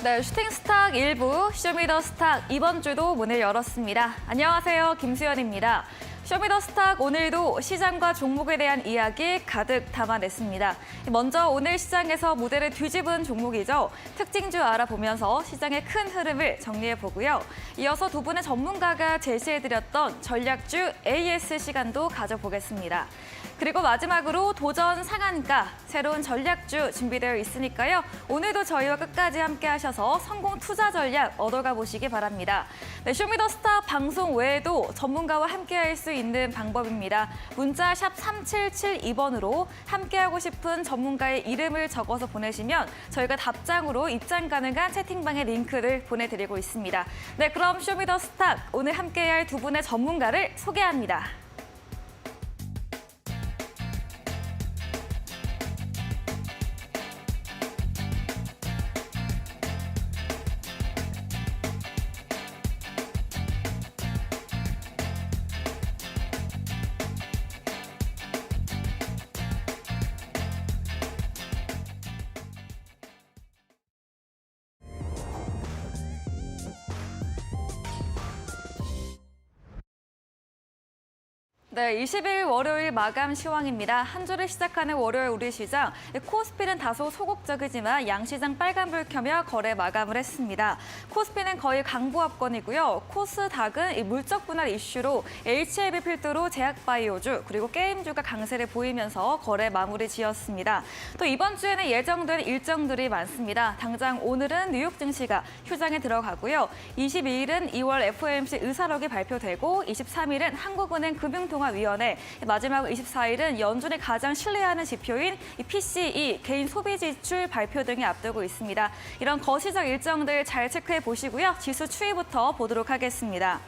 네, 슈팅스탁 1부, 쇼미더스탁 이번 주도 문을 열었습니다. 안녕하세요, 김수연입니다. 쇼미더스탁 오늘도 시장과 종목에 대한 이야기 가득 담아냈습니다. 먼저 오늘 시장에서 무대를 뒤집은 종목이죠. 특징주 알아보면서 시장의 큰 흐름을 정리해보고요. 이어서 두 분의 전문가가 제시해드렸던 전략주 AS 시간도 가져보겠습니다. 그리고 마지막으로 도전 상한가, 새로운 전략주 준비되어 있으니까요. 오늘도 저희와 끝까지 함께 하셔서 성공 투자 전략 얻어가 보시기 바랍니다. 네, 쇼미더스탁 방송 외에도 전문가와 함께할 수 있는 방법입니다. 문자 샵 3772번으로 함께하고 싶은 전문가의 이름을 적어서 보내시면 저희가 답장으로 입장 가능한 채팅방의 링크를 보내드리고 있습니다. 네, 그럼 쇼미더스탁 오늘 함께할 두 분의 전문가를 소개합니다. 네, 20일 월요일 마감 시황입니다. 한 주를 시작하는 월요일 우리 시장. 코스피는 다소 소극적이지만 양시장 빨간불 켜며 거래 마감을 했습니다. 코스피는 거의 강보합권이고요. 코스닥은 물적 분할 이슈로 HLB 필두로 제약바이오주 그리고 게임주가 강세를 보이면서 거래 마무리 지었습니다. 또 이번 주에는 예정된 일정들이 많습니다. 당장 오늘은 뉴욕 증시가 휴장에 들어가고요. 22일은 2월 FOMC 의사록이 발표되고 23일은 한국은행 금융통화위원회, 마지막 24일은 연준이 가장 신뢰하는 지표인 PCE, 개인 소비 지출 발표 등이 앞두고 있습니다. 이런 거시적 일정들 잘 체크해 보시고요. 지수 추이부터 보도록 하겠습니다.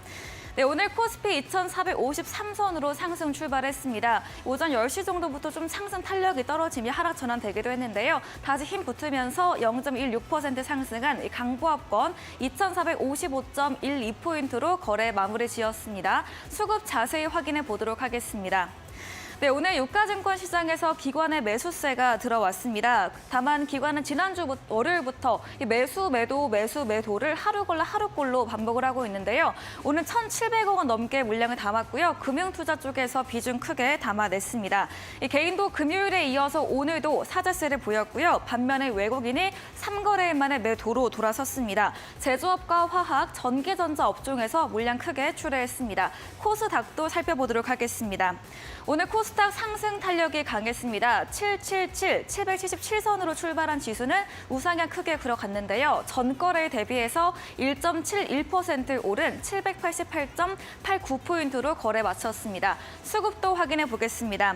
네, 오늘 코스피 2,453선으로 상승 출발했습니다. 오전 10시 정도부터 좀 상승 탄력이 떨어지며 하락 전환되기도 했는데요. 다시 힘 붙으면서 0.16% 상승한 강보합권 2,455.12포인트로 거래 마무리 지었습니다. 수급 자세히 확인해 보도록 하겠습니다. 네, 오늘 유가증권 시장에서 기관의 매수세가 들어왔습니다. 다만 기관은 지난주 월요일부터 매수, 매도, 매수, 매도를 하루골라 하루골로 반복을 하고 있는데요. 오늘 1,700억 원 넘게 물량을 담았고요. 금융투자 쪽에서 비중 크게 담아냈습니다. 개인도 금요일에 이어서 오늘도 사자세를 보였고요. 반면에 외국인이 3거래일 만에 매도로 돌아섰습니다. 제조업과 화학, 전기전자 업종에서 물량 크게 출하했습니다. 코스닥도 살펴보도록 하겠습니다. 오늘 코스닥 상승 탄력이 강했습니다. 777선으로 출발한 지수는 우상향 크게 들어갔는데요. 전거래에 대비해서 1.71% 오른 788.89포인트로 거래 마쳤습니다. 수급도 확인해 보겠습니다.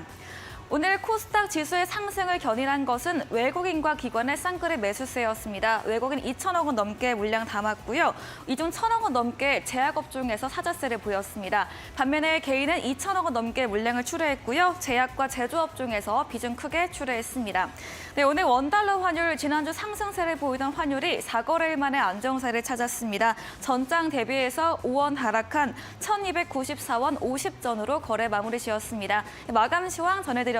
오늘 코스닥 지수의 상승을 견인한 것은 외국인과 기관의 쌍끌의 매수세였습니다. 외국인 2천억 원 넘게 물량 담았고요. 이 중 1,000억 원 넘게 제약업종에서 사자세를 보였습니다. 반면에 개인은 2천억 원 넘게 물량을 출하했고요. 제약과 제조업종에서 비중 크게 출하했습니다. 네, 오늘 원달러 환율 지난주 상승세를 보이던 환율이 4거래일 만에 안정세를 찾았습니다. 전장 대비해서 5원 하락한 1,294원 50전으로 거래 마무리 지었습니다. 마감 시황 전해드렸습니다.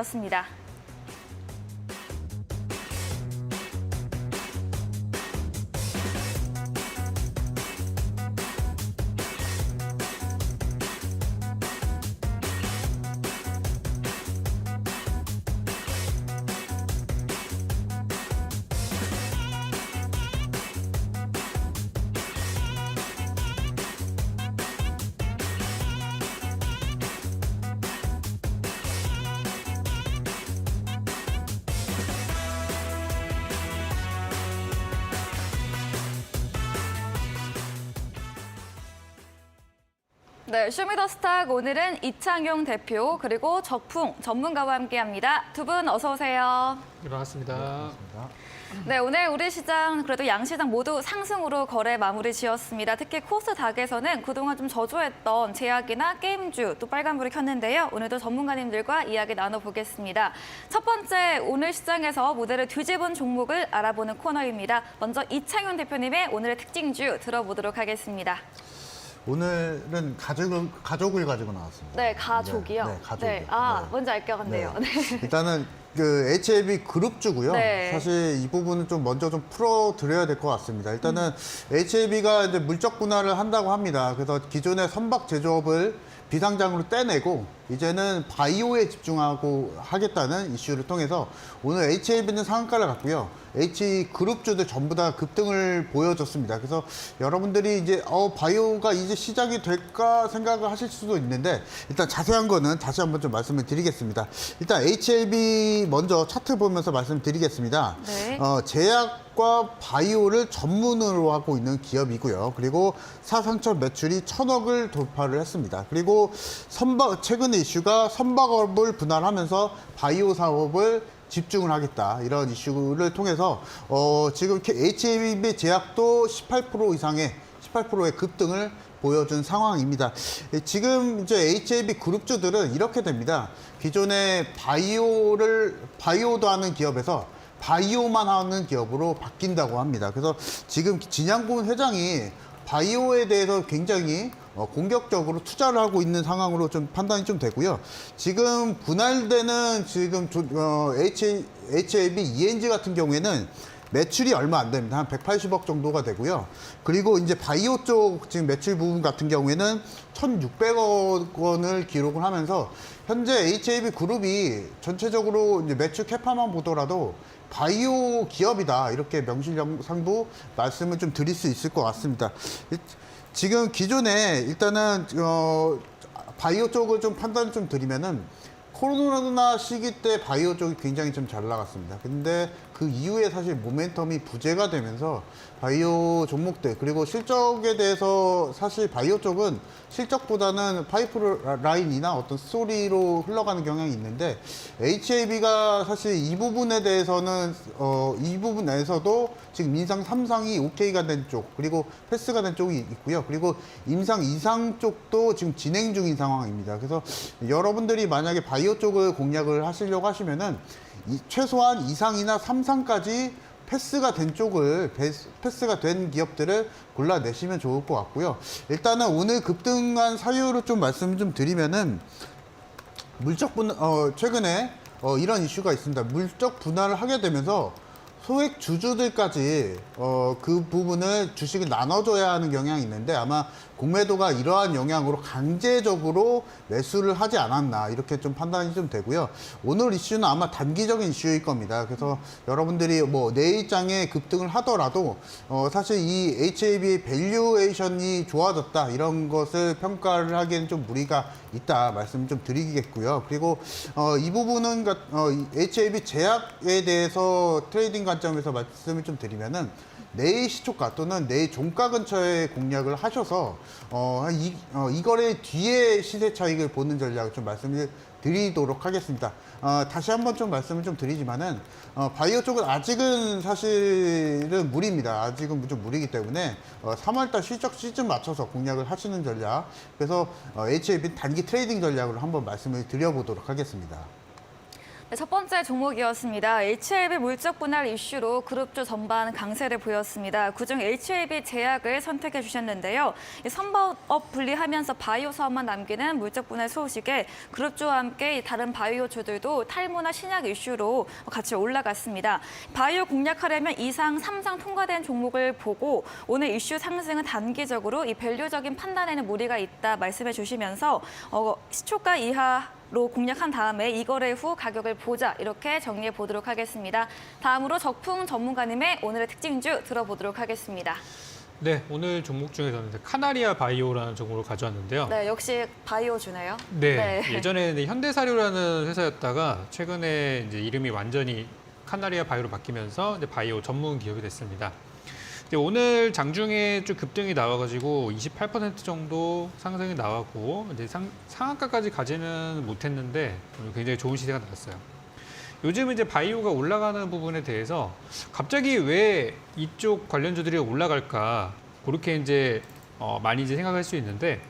네, 쇼미더스탁 오늘은 이창용 대표 그리고 적풍 전문가와 함께합니다. 두 분 어서 오세요. 네, 반갑습니다. 네, 오늘 우리 시장 그래도 양시장 모두 상승으로 거래 마무리 지었습니다. 특히 코스닥에서는 그동안 좀 저조했던 제약이나 게임주 또 빨간불이 켰는데요. 오늘도 전문가님들과 이야기 나눠보겠습니다. 첫 번째, 오늘 시장에서 무대를 뒤집은 종목을 알아보는 코너입니다. 먼저 이창용 대표님의 오늘의 특징주 들어보도록 하겠습니다. 오늘은 가족을 가지고 나왔습니다. 네, 가족이요. 네, 가족이요. 네. 아, 네. 뭔지 알 것 같네요. 네. 네. 일단은 그 HLB 그룹주고요. 네. 사실 이 부분은 좀 먼저 좀 풀어드려야 될 것 같습니다. 일단은 HLB가 이제 물적 분할을 한다고 합니다. 그래서 기존의 선박 제조업을 비상장으로 떼내고 이제는 바이오에 집중하고 하겠다는 이슈를 통해서 오늘 HLB는 상한가를 갔고요. H그룹주들 전부 다 급등을 보여줬습니다. 그래서 여러분들이 이제 바이오가 이제 시작이 될까 생각을 하실 수도 있는데 일단 자세한 거는 다시 한번 좀 말씀을 드리겠습니다. 일단 HLB 먼저 차트 보면서 말씀드리겠습니다. 네. 제약과 바이오를 전문으로 하고 있는 기업이고요. 그리고 사상처 매출이 1,000억을 돌파를 했습니다. 그리고 최근에 이슈가 선박업을 분할하면서 바이오 사업을 집중을 하겠다. 이런 이슈를 통해서 지금 HLB 제약도 18% 이상의 18%의 급등을 보여준 상황입니다. 지금 이제 HLB 그룹주들은 이렇게 됩니다. 기존에 바이오도 하는 기업에서 바이오만 하는 기업으로 바뀐다고 합니다. 그래서 지금 진양군 회장이 바이오에 대해서 굉장히 공격적으로 투자를 하고 있는 상황으로 좀 판단이 좀 되고요. 지금 분할되는 지금 HLB ENG 같은 경우에는 매출이 얼마 안 됩니다. 한 180억 정도가 되고요. 그리고 이제 바이오 쪽 지금 매출 부분 같은 경우에는 1,600억 원을 기록을 하면서 현재 HLB 그룹이 전체적으로 이제 매출 캐파만 보더라도 바이오 기업이다. 이렇게 명실상부 말씀을 좀 드릴 수 있을 것 같습니다. 지금 기존에 일단은 바이오 쪽을 좀 판단을 좀 드리면은 코로나 시기 때 바이오 쪽이 굉장히 좀 잘 나갔습니다. 근데 그 이후에 사실 모멘텀이 부재가 되면서 바이오 종목들 그리고 실적에 대해서 사실 바이오 쪽은 실적보다는 파이프 라인이나 어떤 스토리로 흘러가는 경향이 있는데 HLB가 사실 이 부분에 대해서는 이 부분에서도 지금 임상 3상이 오케이가 된 쪽 그리고 패스가 된 쪽이 있고요. 그리고 임상 2상 쪽도 지금 진행 중인 상황입니다. 그래서 여러분들이 만약에 바이오 쪽을 공략을 하시려고 하시면은 최소한 2상이나 3상까지 패스가 된 쪽을 패스가 된 기업들을 골라내시면 좋을 것 같고요. 일단은 오늘 급등한 사유를 좀 말씀을 좀 드리면은 최근에 이런 이슈가 있습니다. 물적 분할을 하게 되면서 소액 주주들까지 그 부분을 주식을 나눠줘야 하는 경향이 있는데 아마 공매도가 이러한 영향으로 강제적으로 매수를 하지 않았나 이렇게 좀 판단이 좀 되고요. 오늘 이슈는 아마 단기적인 이슈일 겁니다. 그래서 여러분들이 뭐 내일장에 급등을 하더라도 사실 이 HLB의 밸류에이션이 좋아졌다 이런 것을 평가를 하기에는 좀 무리가 있다 말씀 좀 드리겠고요. 그리고 이 부분은 HLB 제약에 대해서 트레이딩 관점에서 말씀을 좀 드리면은 내일 시초가 또는 내일 종가 근처에 공략을 하셔서 이 거래 뒤에 시세 차익을 보는 전략을 좀 말씀을 드리도록 하겠습니다. 다시 한번 좀 말씀을 좀 드리지만은 바이오 쪽은 아직은 사실은 무리입니다. 아직은 좀 무리이기 때문에 3월달 실적 시즌 맞춰서 공략을 하시는 전략 그래서 HLB 단기 트레이딩 전략으로 한번 말씀을 드려보도록 하겠습니다. 네, 첫 번째 종목이었습니다. HLB 물적 분할 이슈로 그룹주 전반 강세를 보였습니다. 그중 HLB 제약을 선택해 주셨는데요. 선박업 분리하면서 바이오 사업만 남기는 물적 분할 소식에 그룹주와 함께 다른 바이오주들도 탈모나 신약 이슈로 같이 올라갔습니다. 바이오 공략하려면 2상, 3상 통과된 종목을 보고 오늘 이슈 상승은 단기적으로 이 밸류적인 판단에는 무리가 있다 말씀해 주시면서 시초가 이하로 공략한 다음에 이거래 후 가격을 보자 이렇게 정리해 보도록 하겠습니다. 다음으로 적풍 전문가님의 오늘의 특징주 들어보도록 하겠습니다. 네, 오늘 종목 중에서는 카나리아 바이오라는 종목을 가져왔는데요. 네, 역시 바이오주네요. 네, 예전에 현대사료라는 회사였다가 최근에 이제 이름이 완전히 카나리아 바이오로 바뀌면서 이제 바이오 전문 기업이 됐습니다. 오늘 장중에 좀 급등이 나와가지고 28% 정도 상승이 나왔고 이제 상한가까지 가지는 못했는데 오늘 굉장히 좋은 시세가 나왔어요. 요즘 이제 바이오가 올라가는 부분에 대해서 갑자기 왜 이쪽 관련주들이 올라갈까 그렇게 이제 많이 이제 생각할 수 있는데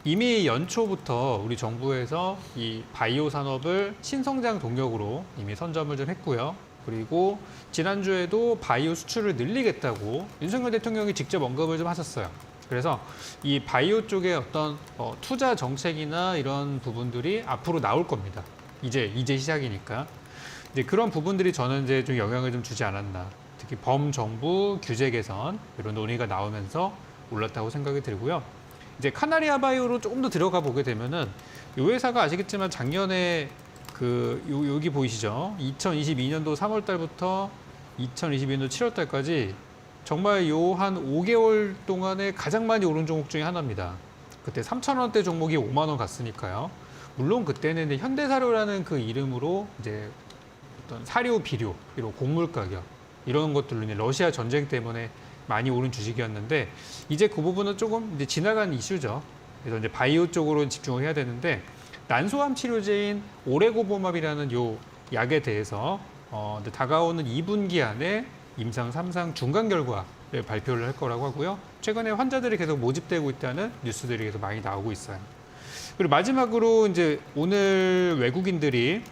이미 연초부터 우리 정부에서 이 바이오 산업을 신성장 동력으로 이미 선점을 좀 했고요. 그리고 지난주에도 바이오 수출을 늘리겠다고 윤석열 대통령이 직접 언급을 좀 하셨어요. 그래서 이 바이오 쪽에 어떤 투자 정책이나 이런 부분들이 앞으로 나올 겁니다. 이제 시작이니까. 이제 그런 부분들이 저는 이제 좀 영향을 좀 주지 않았나. 특히 범정부 규제 개선 이런 논의가 나오면서 올랐다고 생각이 들고요. 이제 카나리아 바이오로 조금 더 들어가 보게 되면은 이 회사가 아시겠지만 작년에 여기 보이시죠? 2022년도 3월 달부터 2022년도 7월 달까지 정말 요 한 5개월 동안에 가장 많이 오른 종목 중에 하나입니다. 그때 3,000원대 종목이 5만 원 갔으니까요. 물론 그때는 이제 현대사료라는 그 이름으로 이제 어떤 사료, 비료, 그리고 곡물 가격 이런 것들로 이제 러시아 전쟁 때문에 많이 오른 주식이었는데 이제 그 부분은 조금 이제 지나간 이슈죠. 그래서 이제 바이오 쪽으로 집중을 해야 되는데 난소암 치료제인 오레고보맙이라는 요 약에 대해서 이제 다가오는 2분기 안에 임상 3상 중간 결과를 발표를 할 거라고 하고요. 최근에 환자들이 계속 모집되고 있다는 뉴스들이 계속 많이 나오고 있어요. 그리고 마지막으로 이제 오늘 외국인들이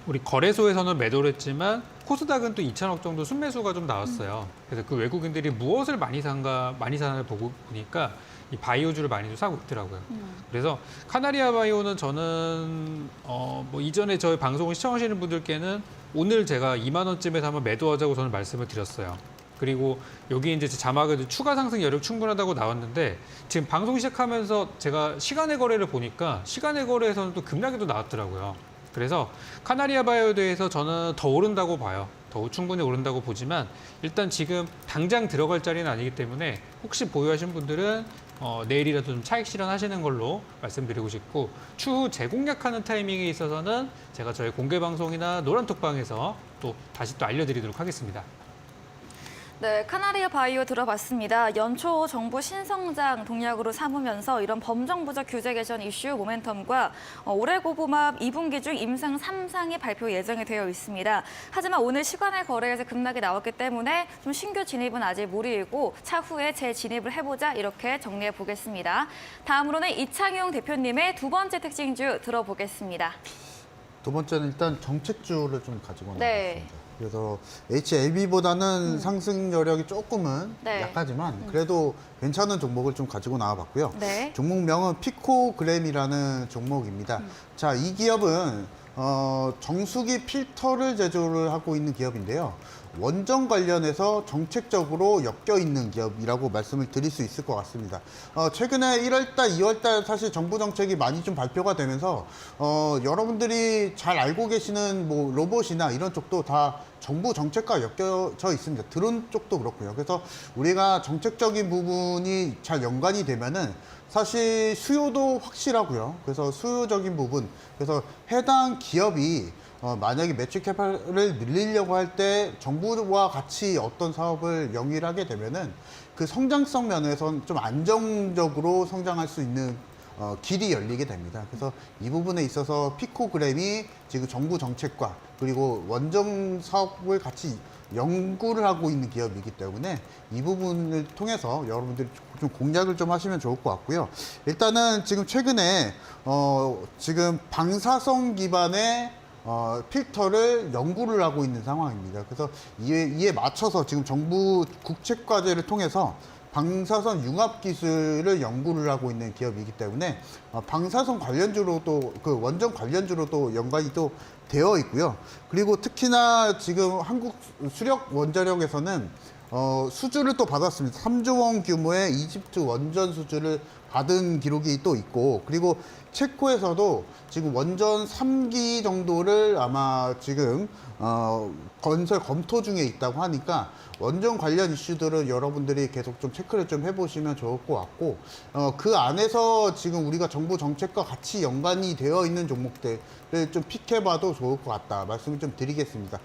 우리 거래소에서는 매도를 했지만 코스닥은 또 2천억 정도 순매수가 좀 나왔어요. 그래서 그 외국인들이 무엇을 많이 사나 보고 보니까 이 바이오주를 많이 좀 사고 있더라고요. 그래서 카나리아 바이오는 저는 뭐 이전에 저희 방송을 시청하시는 분들께는 오늘 제가 2만 원쯤에서 한번 매도하자고 저는 말씀을 드렸어요. 그리고 여기 이제 자막에도 추가 상승 여력 충분하다고 나왔는데 지금 방송 시작하면서 제가 시간의 거래를 보니까 시간의 거래에서는 또 급락이 또 나왔더라고요. 그래서 카나리아 바이오에 대해서 저는 더 오른다고 봐요. 더 충분히 오른다고 보지만 일단 지금 당장 들어갈 자리는 아니기 때문에 혹시 보유하신 분들은 내일이라도 좀 차익 실현하시는 걸로 말씀드리고 싶고 추후 재공략하는 타이밍에 있어서는 제가 저희 공개 방송이나 노란톡방에서 또 다시 또 알려드리도록 하겠습니다. 네, 카나리아 바이오 들어봤습니다. 연초 정부 신성장 동력으로 삼으면서 이런 범정부적 규제 개선 이슈 모멘텀과 오레고보맙 2분기 중 임상 3상이 발표 예정이 되어 있습니다. 하지만 오늘 시간의 거래에서 급락이 나왔기 때문에 좀 신규 진입은 아직 무리이고 차후에 재진입을 해보자 이렇게 정리해 보겠습니다. 다음으로는 이창용 대표님의 두 번째 특징주 들어보겠습니다. 두 번째는 일단 정책주를 좀 가지고 네. 나왔습니다. 그래서 HLB보다는 상승 여력이 조금은 네. 약하지만 그래도 괜찮은 종목을 좀 가지고 나와봤고요. 네. 종목명은 피코그램이라는 종목입니다. 자, 이 기업은 정수기 필터를 제조를 하고 있는 기업인데요. 원전 관련해서 정책적으로 엮여 있는 기업이라고 말씀을 드릴 수 있을 것 같습니다. 최근에 1월달, 2월달 사실 정부 정책이 많이 좀 발표가 되면서 여러분들이 잘 알고 계시는 뭐 로봇이나 이런 쪽도 다 정부 정책과 엮여져 있습니다. 드론 쪽도 그렇고요. 그래서 우리가 정책적인 부분이 잘 연관이 되면은 사실 수요도 확실하고요. 그래서 수요적인 부분, 그래서 해당 기업이 만약에 매출 캐파를 늘리려고 할 때 정부와 같이 어떤 사업을 영위하게 되면은 그 성장성 면에서는 좀 안정적으로 성장할 수 있는 길이 열리게 됩니다. 그래서 이 부분에 있어서 피코그램이 지금 정부 정책과 그리고 원전 사업을 같이 연구를 하고 있는 기업이기 때문에 이 부분을 통해서 여러분들이 좀 공략을 좀 하시면 좋을 것 같고요. 일단은 지금 최근에 지금 방사성 기반의 필터를 연구를 하고 있는 상황입니다. 그래서 이에 맞춰서 지금 정부 국책과제를 통해서 방사선 융합 기술을 연구를 하고 있는 기업이기 때문에 방사선 관련주로도 그 원전 관련주로도 연관이 또 되어 있고요. 그리고 특히나 지금 한국 수력 원자력에서는 수주를 또 받았습니다. 3조 원 규모의 이집트 원전 수주를 받은 기록이 또 있고, 그리고 체코에서도 지금 원전 3기 정도를 아마 지금 건설 검토 중에 있다고 하니까 원전 관련 이슈들은 여러분들이 계속 좀 체크를 좀 해보시면 좋을 것 같고, 그 안에서 지금 우리가 정부 정책과 같이 연관이 되어 있는 종목들을 좀 픽해봐도 좋을 것 같다 말씀을 좀 드리겠습니다.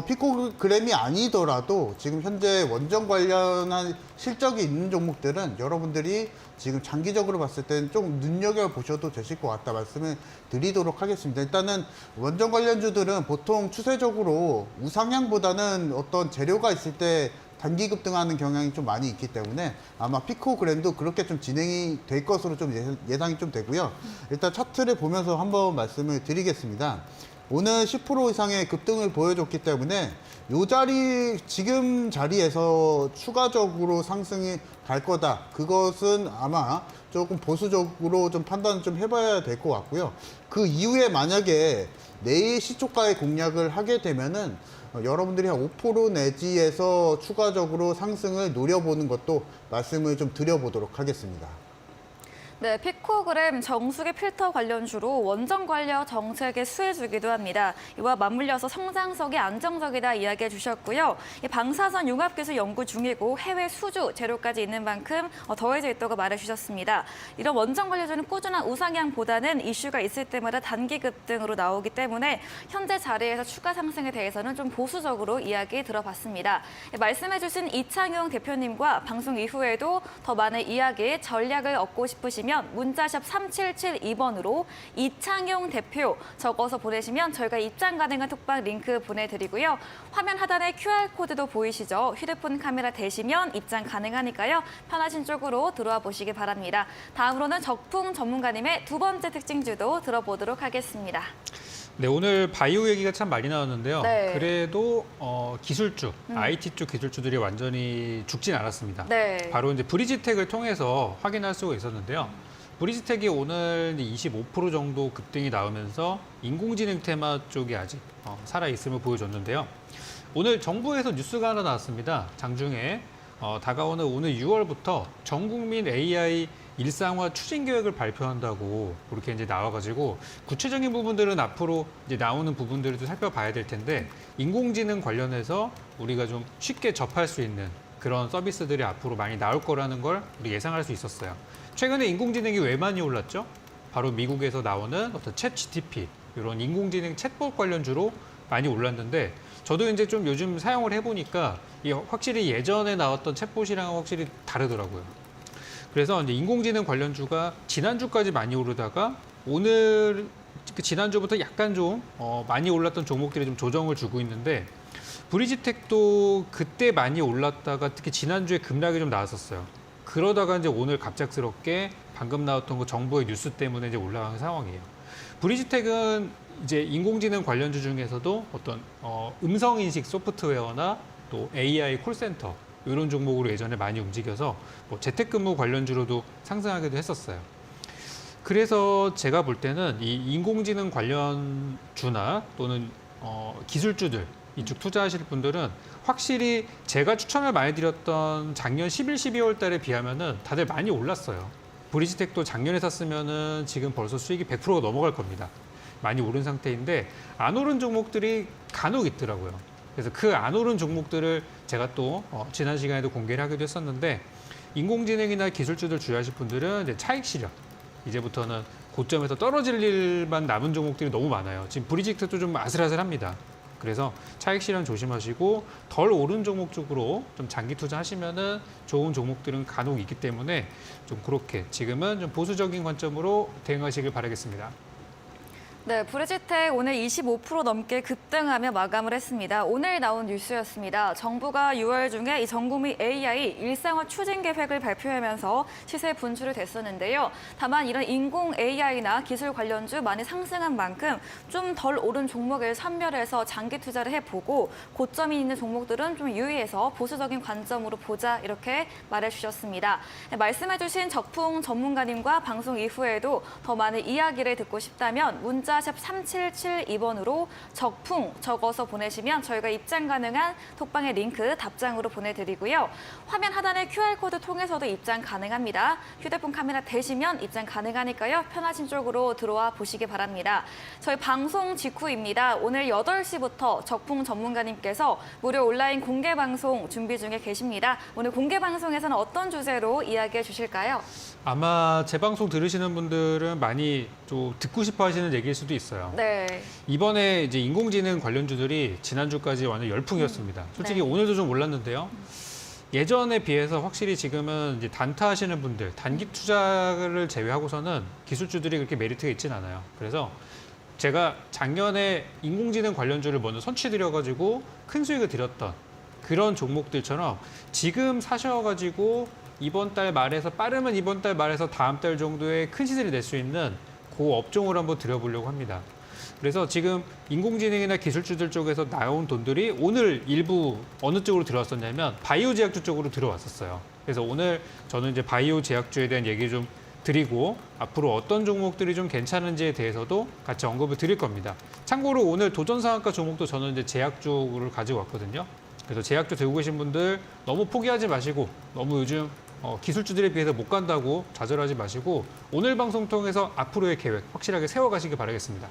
피코그램이 아니더라도 지금 현재 원전 관련한 실적이 있는 종목들은 여러분들이 지금 장기적으로 봤을 때는 좀 눈여겨보셔도 되실 것 같다 말씀을 드리도록 하겠습니다. 일단은 원전 관련주들은 보통 추세적으로 우상향보다는 어떤 재료가 있을 때 단기 급등하는 경향이 좀 많이 있기 때문에 아마 피코그램도 그렇게 좀 진행이 될 것으로 좀 예상이 좀 되고요. 일단 차트를 보면서 한번 말씀을 드리겠습니다. 오늘 10% 이상의 급등을 보여줬기 때문에 지금 자리에서 추가적으로 상승이 갈 거다. 그것은 아마 조금 보수적으로 좀 판단을 좀 해봐야 될 것 같고요. 그 이후에 만약에 내일 시초가의 공략을 하게 되면은 여러분들이 한 5% 내지에서 추가적으로 상승을 노려보는 것도 말씀을 좀 드려보도록 하겠습니다. 네, 피코그램 정수기 필터 관련주로 원전 관련 정책에 수혜주기도 합니다. 이와 맞물려서 성장성이 안정적이다 이야기해 주셨고요. 이 방사선 융합기술 연구 중이고 해외 수주 재료까지 있는 만큼 더해져 있다고 말해 주셨습니다. 이런 원전 관련주는 꾸준한 우상향보다는 이슈가 있을 때마다 단기 급등으로 나오기 때문에 현재 자리에서 추가 상승에 대해서는 좀 보수적으로 이야기 들어봤습니다. 말씀해 주신 이창용 대표님과 방송 이후에도 더 많은 이야기, 전략을 얻고 싶으시면 문자샵 3772번으로 이창용 대표 적어서 보내시면 저희가 입장 가능한 톡방 링크 보내드리고요. 화면 하단에 QR코드도 보이시죠? 휴대폰 카메라 대시면 입장 가능하니까요. 편하신 쪽으로 들어와 보시기 바랍니다. 다음으로는 적풍 전문가님의 두 번째 특징주도 들어보도록 하겠습니다. 네, 오늘 바이오 얘기가 참 많이 나왔는데요. 네. 그래도 기술주, IT 쪽 기술주들이 완전히 죽진 않았습니다. 네. 바로 이제 브리지텍을 통해서 확인할 수가 있었는데요. 브리지텍이 오늘 25% 정도 급등이 나오면서 인공지능 테마 쪽이 아직 살아있음을 보여줬는데요. 오늘 정부에서 뉴스가 하나 나왔습니다. 장중에 다가오는 오늘 6월부터 전 국민 AI 일상화 추진 계획을 발표한다고 그렇게 이제 나와가지고 구체적인 부분들은 앞으로 이제 나오는 부분들을 좀 살펴봐야 될 텐데 인공지능 관련해서 우리가 좀 쉽게 접할 수 있는 그런 서비스들이 앞으로 많이 나올 거라는 걸 우리 예상할 수 있었어요. 최근에 인공지능이 왜 많이 올랐죠? 바로 미국에서 나오는 어떤 챗 GTP 이런 인공지능 챗봇 관련주로 많이 올랐는데 저도 이제 좀 요즘 사용을 해보니까 확실히 예전에 나왔던 챗봇이랑은 확실히 다르더라고요. 그래서 이제 인공지능 관련주가 지난주까지 많이 오르다가 오늘 지난주부터 약간 좀 많이 올랐던 종목들이 좀 조정을 주고 있는데 브리지텍도 그때 많이 올랐다가 특히 지난주에 급락이 좀 나왔었어요. 그러다가 이제 오늘 갑작스럽게 방금 나왔던 그 정부의 뉴스 때문에 이제 올라간 상황이에요. 브리지텍은 이제 인공지능 관련주 중에서도 어떤 음성인식 소프트웨어나 또 AI 콜센터 이런 종목으로 예전에 많이 움직여서 뭐 재택근무 관련주로도 상승하기도 했었어요. 그래서 제가 볼 때는 이 인공지능 관련주나 또는 기술주들 이쪽 투자하실 분들은 확실히 제가 추천을 많이 드렸던 작년 11, 12월 달에 비하면은 다들 많이 올랐어요. 브리지텍도 작년에 샀으면은 지금 벌써 수익이 100%가 넘어갈 겁니다. 많이 오른 상태인데 안 오른 종목들이 간혹 있더라고요. 그래서 그 안 오른 종목들을 제가 또 지난 시간에도 공개를 하기도 했었는데 인공지능이나 기술주들 주의하실 분들은 이제 차익 실현 이제부터는 고점에서 떨어질 일만 남은 종목들이 너무 많아요. 지금 브리지텍도 좀 아슬아슬합니다. 그래서 차익 실현 조심하시고 덜 오른 종목 쪽으로 좀 장기 투자하시면은 좋은 종목들은 간혹 있기 때문에 좀 그렇게 지금은 좀 보수적인 관점으로 대응하시길 바라겠습니다. 네, 브리지텍 오늘 25% 넘게 급등하며 마감을 했습니다. 오늘 나온 뉴스였습니다. 정부가 6월 중에 이 전국민 AI 일상화 추진 계획을 발표하면서 시세 분출이 됐었는데요. 다만 이런 인공 AI나 기술 관련주 많이 상승한 만큼 좀 덜 오른 종목을 선별해서 장기 투자를 해보고 고점이 있는 종목들은 좀 유의해서 보수적인 관점으로 보자 이렇게 말해주셨습니다. 네, 말씀해주신 적풍 전문가님과 방송 이후에도 더 많은 이야기를 듣고 싶다면 문자샵 3772번으로 적풍 적어서 보내시면 저희가 입장 가능한 톡방의 링크 답장으로 보내드리고요. 화면 하단의 QR코드 통해서도 입장 가능합니다. 휴대폰 카메라 대시면 입장 가능하니까요. 편하신 쪽으로 들어와 보시기 바랍니다. 저희 방송 직후입니다. 오늘 8시부터 적풍 전문가님께서 무료 온라인 공개 방송 준비 중에 계십니다. 오늘 공개 방송에서는 어떤 주제로 이야기해 주실까요? 아마 제 방송 들으시는 분들은 많이 좀 듣고 싶어 하시는 얘기일 수도 있어요. 네. 이번에 이제 인공지능 관련주들이 지난주까지 완전 열풍이었습니다. 솔직히 네. 오늘도 좀 올랐는데요. 예전에 비해서 확실히 지금은 이제 단타 하시는 분들, 단기 투자를 제외하고서는 기술주들이 그렇게 메리트가 있진 않아요. 그래서 제가 작년에 인공지능 관련주를 먼저 선취드려가지고 큰 수익을 드렸던 그런 종목들처럼 지금 사셔가지고 이번 달 말에서 빠르면 이번 달 말에서 다음 달 정도에 큰 시세를 낼 수 있는 그 업종을 한번 드려보려고 합니다. 그래서 지금 인공지능이나 기술주들 쪽에서 나온 돈들이 오늘 일부 어느 쪽으로 들어왔었냐면 바이오 제약주 쪽으로 들어왔었어요. 그래서 오늘 저는 이제 바이오 제약주에 대한 얘기 좀 드리고 앞으로 어떤 종목들이 좀 괜찮은지에 대해서도 같이 언급을 드릴 겁니다. 참고로 오늘 도전상한가 종목도 저는 이제 제약주를 가지고 왔거든요. 그래서 제약주 들고 계신 분들 너무 포기하지 마시고 너무 요즘 기술주들에 비해서 못 간다고 좌절하지 마시고 오늘 방송 통해서 앞으로의 계획 확실하게 세워가시길 바라겠습니다.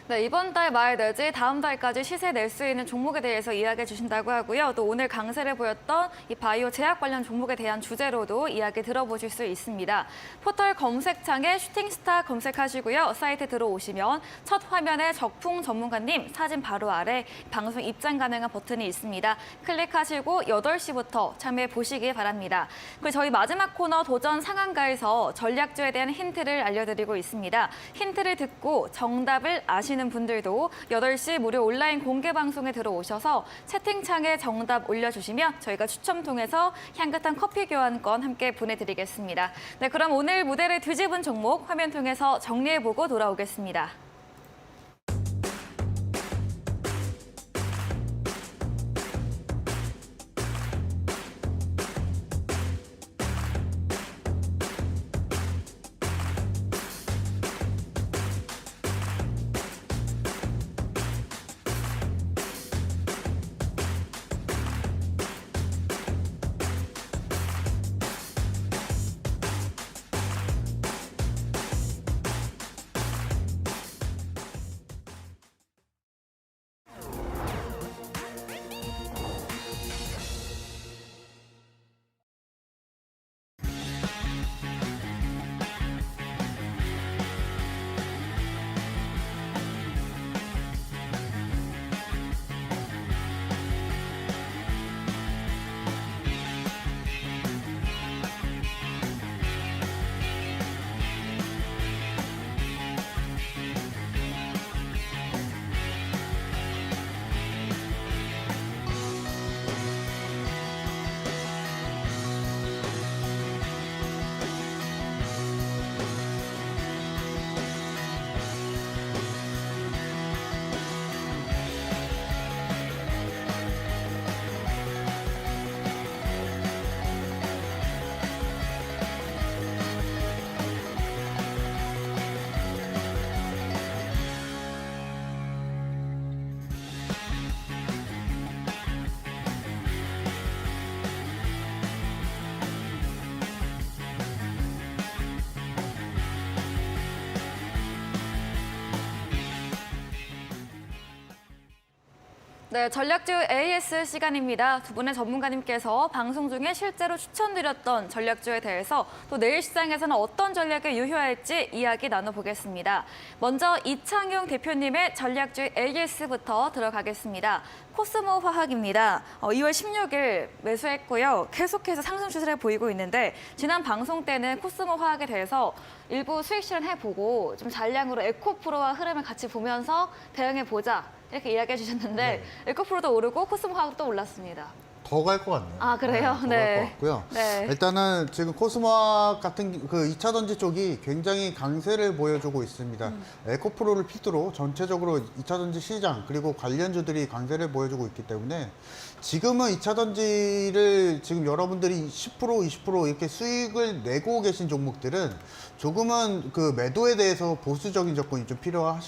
네, 이번 달 말 내지 다음 달까지 시세 낼 수 있는 종목에 대해서 이야기해 주신다고 하고요. 또 오늘 강세를 보였던 이 바이오 제약 관련 종목에 대한 주제로도 이야기 들어보실 수 있습니다. 포털 검색창에 슈팅스타 검색하시고요. 사이트 들어오시면 첫 화면에 적풍 전문가님 사진 바로 아래 방송 입장 가능한 버튼이 있습니다. 클릭하시고 8시부터 참여해 보시기 바랍니다. 그리고 저희 마지막 코너 도전 상한가에서 전략주에 대한 힌트를 알려드리고 있습니다. 힌트를 듣고 정답을 아시는 분들도 8시 무료 온라인 공개 방송에 들어오셔서 채팅창에 정답 올려주시면 저희가 추첨 통해서 향긋한 커피 교환권 함께 보내드리겠습니다. 네, 그럼 오늘 무대를 뒤집은 종목 화면 통해서 정리해보고 돌아오겠습니다. 네, 전략주 AS 시간입니다. 두 분의 전문가님께서 방송 중에 실제로 추천드렸던 전략주에 대해서 또 내일 시장에서는 어떤 전략을 유효할지 이야기 나눠보겠습니다. 먼저 이창용 대표님의 전략주 AS부터 들어가겠습니다. 코스모 화학입니다. 2월 16일 매수했고요. 계속해서 상승 추세를 보이고 있는데 지난 방송 때는 코스모 화학에 대해서 일부 수익 실현해보고 좀 잔량으로 에코프로와 흐름을 같이 보면서 대응해보자. 이렇게 이야기해 주셨는데 에코프로도 오르고 코스모 화학도 올랐습니다. 더 갈 것 같네요. 아, 그래요? 더 갈 것 같고요. 네. 일단은 지금 코스모학 같은 그 2차 전지 쪽이 굉장히 강세를 보여주고 있습니다. 에코프로를 필두로 전체적으로 2차 전지 시장 그리고 관련주들이 강세를 보여주고 있기 때문에 지금은 2차 전지를 지금 여러분들이 10%, 20% 이렇게 수익을 내고 계신 종목들은 조금은 그 매도에 대해서 보수적인 접근이 좀 필요할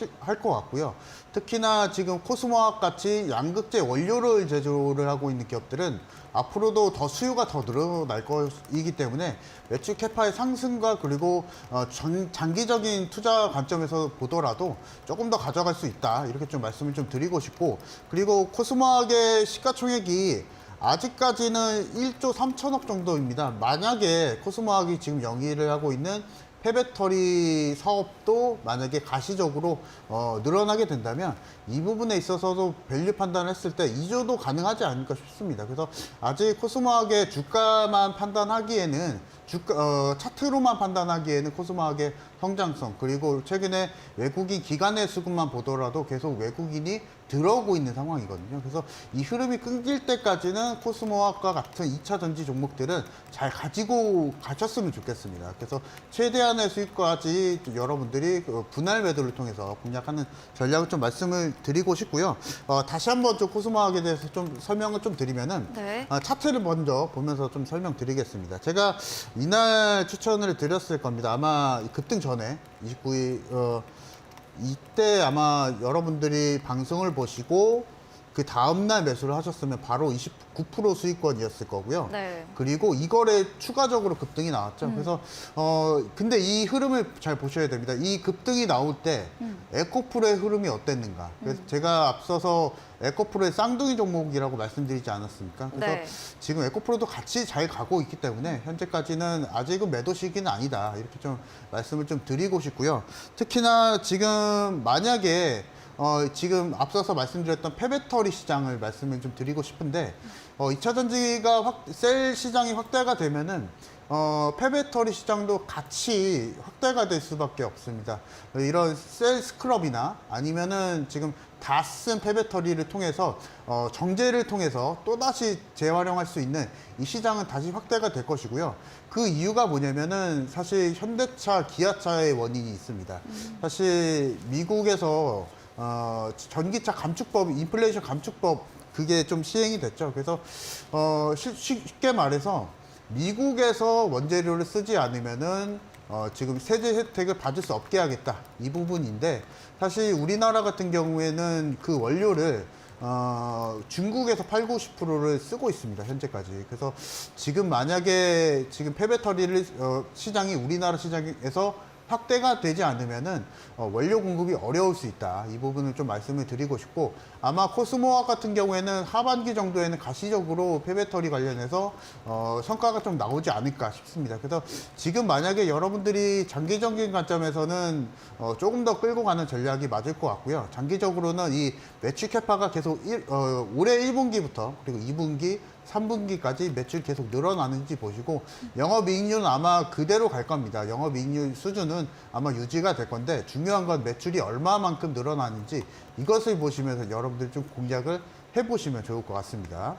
것 같고요. 특히나 지금 코스모학 같이 양극재 원료를 제조를 하고 있는 기업들은 앞으로도 더 수요가 더 늘어날 것이기 때문에 매출 캐파의 상승과 그리고 장기적인 투자 관점에서 보더라도 조금 더 가져갈 수 있다 이렇게 좀 말씀을 좀 드리고 싶고, 그리고 코스모학의 시가총액이 아직까지는 1조 3천억 정도입니다. 만약에 코스모학이 지금 영위를 하고 있는 폐배터리 사업도 만약에 가시적으로 늘어나게 된다면 이 부분에 있어서도 밸류 판단을 했을 때 2조도 가능하지 않을까 싶습니다. 그래서 아직 코스모학의 주가만 판단하기에는 차트로만 판단하기에는 코스모학의 성장성, 그리고 최근에 외국인 기관의 수급만 보더라도 계속 외국인이 들어오고 있는 상황이거든요. 그래서 이 흐름이 끊길 때까지는 코스모와 같은 2차 전지 종목들은 잘 가지고 가셨으면 좋겠습니다. 그래서 최대한의 수익까지 여러분들이 그 분할 매도를 통해서 공략하는 전략을 좀 말씀을 드리고 싶고요. 다시 한번 좀 코스모학에 대해서 좀 설명을 좀 드리면은 네. 차트를 먼저 보면서 좀 설명드리겠습니다. 제가 이날 추천을 드렸을 겁니다. 아마 급등 전에 29일 이때 아마 여러분들이 방송을 보시고 그 다음날 매수를 하셨으면 바로 29% 수익권이었을 거고요. 네. 그리고 이거래 추가적으로 급등이 나왔죠. 그래서 근데 이 흐름을 잘 보셔야 됩니다. 이 급등이 나올 때 에코프로의 흐름이 어땠는가. 그래서 제가 앞서서 에코프로의 쌍둥이 종목이라고 말씀드리지 않았습니까? 그래서 네. 지금 에코프로도 같이 잘 가고 있기 때문에 현재까지는 아직은 매도 시기는 아니다. 이렇게 좀 말씀을 좀 드리고 싶고요. 특히나 지금 만약에 지금 앞서서 말씀드렸던 폐배터리 시장을 말씀을 좀 드리고 싶은데 2차 전지가 셀 시장이 확대가 되면은 폐배터리 시장도 같이 확대가 될 수밖에 없습니다. 이런 셀 스크럽이나 아니면은 지금 다 쓴 폐배터리를 통해서 정제를 통해서 또다시 재활용할 수 있는 이 시장은 다시 확대가 될 것이고요. 그 이유가 뭐냐면은 사실 현대차, 기아차의 원인이 있습니다. 사실 미국에서 전기차 감축법, 인플레이션 감축법 그게 좀 시행이 됐죠. 그래서 쉽게 말해서 미국에서 원재료를 쓰지 않으면은 지금 세제 혜택을 받을 수 없게 하겠다 이 부분인데 사실 우리나라 같은 경우에는 그 원료를 중국에서 8, 90%를 쓰고 있습니다 현재까지. 그래서 지금 만약에 지금 폐배터리를 시장이 우리나라 시장에서 확대가 되지 않으면은 원료 공급이 어려울 수 있다. 이 부분을 좀 말씀을 드리고 싶고 아마 코스모학 같은 경우에는 하반기 정도에는 가시적으로 폐배터리 관련해서 성과가 좀 나오지 않을까 싶습니다. 그래서 지금 만약에 여러분들이 장기적인 관점에서는 조금 더 끌고 가는 전략이 맞을 것 같고요. 장기적으로는 이 매출 캐파가 계속 올해 1분기부터 그리고 2분기 3분기까지 매출 계속 늘어나는지 보시고 영업이익률은 아마 그대로 갈 겁니다. 영업이익률 수준은 아마 유지가 될 건데 중요한 건 매출이 얼마만큼 늘어나는지 이것을 보시면서 여러분들이 좀 공략을 해보시면 좋을 것 같습니다.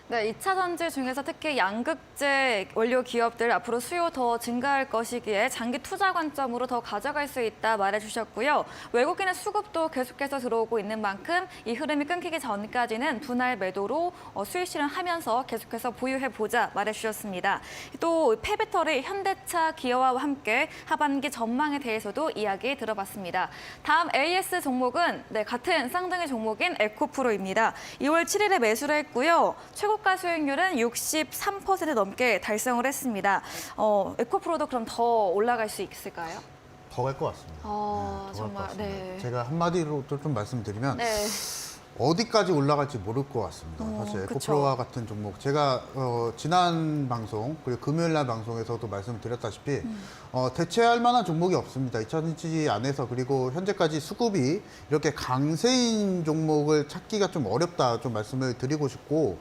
네, 2차 전지 중에서 특히 양극재 원료 기업들 앞으로 수요 더 증가할 것이기에 장기 투자 관점으로 더 가져갈 수 있다 말해주셨고요. 외국인의 수급도 계속해서 들어오고 있는 만큼 이 흐름이 끊기기 전까지는 분할 매도로 수익 실현하면서 계속해서 보유해보자 말해주셨습니다. 또 폐배터리, 현대차, 기아와 함께 하반기 전망에 대해서도 이야기 들어봤습니다. 다음 AS 종목은 같은 쌍둥이 종목인 에코프로입니다. 2월 7일에 매수를 했고요. 최고가 수익률은 63% 넘게 달성을 했습니다. 에코프로도 그럼 더 올라갈 수 있을까요? 더 갈 것 같습니다. 더갈 정말, 것 같습니다. 네. 제가 한마디로 또 좀 말씀드리면 네. 어디까지 올라갈지 모를 것 같습니다. 사실 그쵸. 에코프로와 같은 종목 제가 지난 방송 그리고 금요일 날 방송에서도 말씀을 드렸다시피 대체할 만한 종목이 없습니다. 2차전지 안에서 그리고 현재까지 수급이 이렇게 강세인 종목을 찾기가 좀 어렵다 좀 말씀을 드리고 싶고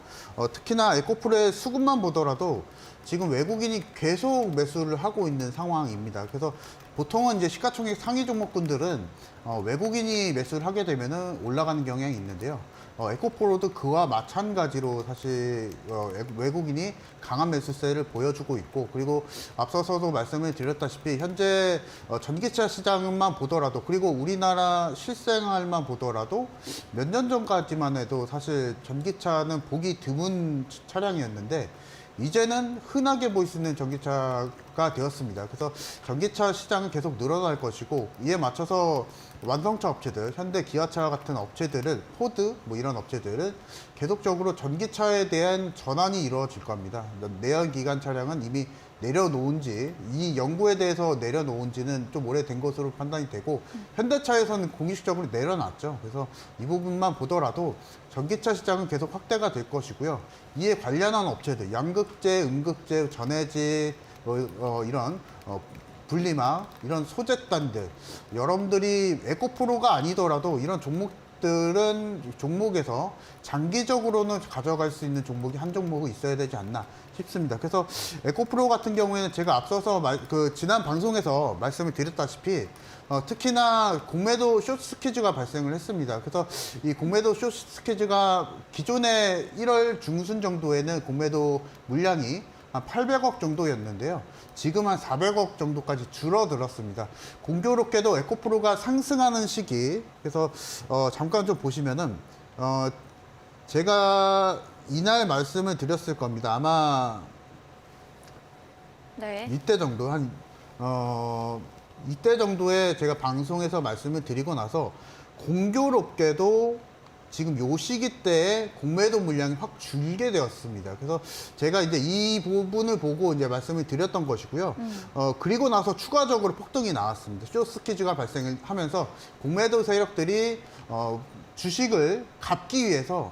특히나 에코프로의 수급만 보더라도 지금 외국인이 계속 매수를 하고 있는 상황입니다. 그래서 보통은 이제 시가총액 상위 종목군들은 외국인이 매수를 하게 되면은 올라가는 경향이 있는데요. 에코프로도 그와 마찬가지로 사실 외국인이 강한 매수세를 보여주고 있고 그리고 앞서서도 말씀을 드렸다시피 현재 전기차 시장만 보더라도 그리고 우리나라 실생활만 보더라도 몇 년 전까지만 해도 사실 전기차는 보기 드문 차량이었는데 이제는 흔하게 볼 수 있는 전기차가 되었습니다. 그래서 전기차 시장은 계속 늘어날 것이고 이에 맞춰서 완성차 업체들, 현대, 기아차 같은 업체들은 포드 뭐 이런 업체들은 계속적으로 전기차에 대한 전환이 이루어질 겁니다. 내연기관 차량은 이미 내려놓은지 이 연구에 대해서 내려놓은지는 좀 오래된 것으로 판단이 되고 현대차에서는 공식적으로 내려놨죠. 그래서 이 부분만 보더라도 전기차 시장은 계속 확대가 될 것이고요. 이에 관련한 업체들, 양극재, 음극재, 전해질 이런 분리막 이런 소재단들 여러분들이 에코프로가 아니더라도 이런 종목 종목에서 장기적으로는 가져갈 수 있는 종목이 한 종목은 있어야 되지 않나 싶습니다. 그래서 에코프로 같은 경우에는 제가 앞서서 지난 방송에서 말씀을 드렸다시피 특히나 공매도 숏 스퀴즈가 발생을 했습니다. 그래서 이 공매도 숏 스퀴즈가 기존에 1월 중순 정도에는 공매도 물량이 한 800억 정도였는데요. 지금 한 400억 정도까지 줄어들었습니다. 공교롭게도 에코프로가 상승하는 시기, 그래서 잠깐 좀 보시면은 제가 이날 말씀을 드렸을 겁니다. 아마 네. 이때 정도 이때 정도에 제가 방송에서 말씀을 드리고 나서 공교롭게도 지금 요 시기 때에 공매도 물량이 확 줄게 되었습니다. 그래서 제가 이제 이 부분을 보고 이제 말씀을 드렸던 것이고요. 그리고 나서 추가적으로 폭등이 나왔습니다. 숏스퀴즈가 발생을 하면서 공매도 세력들이 주식을 갚기 위해서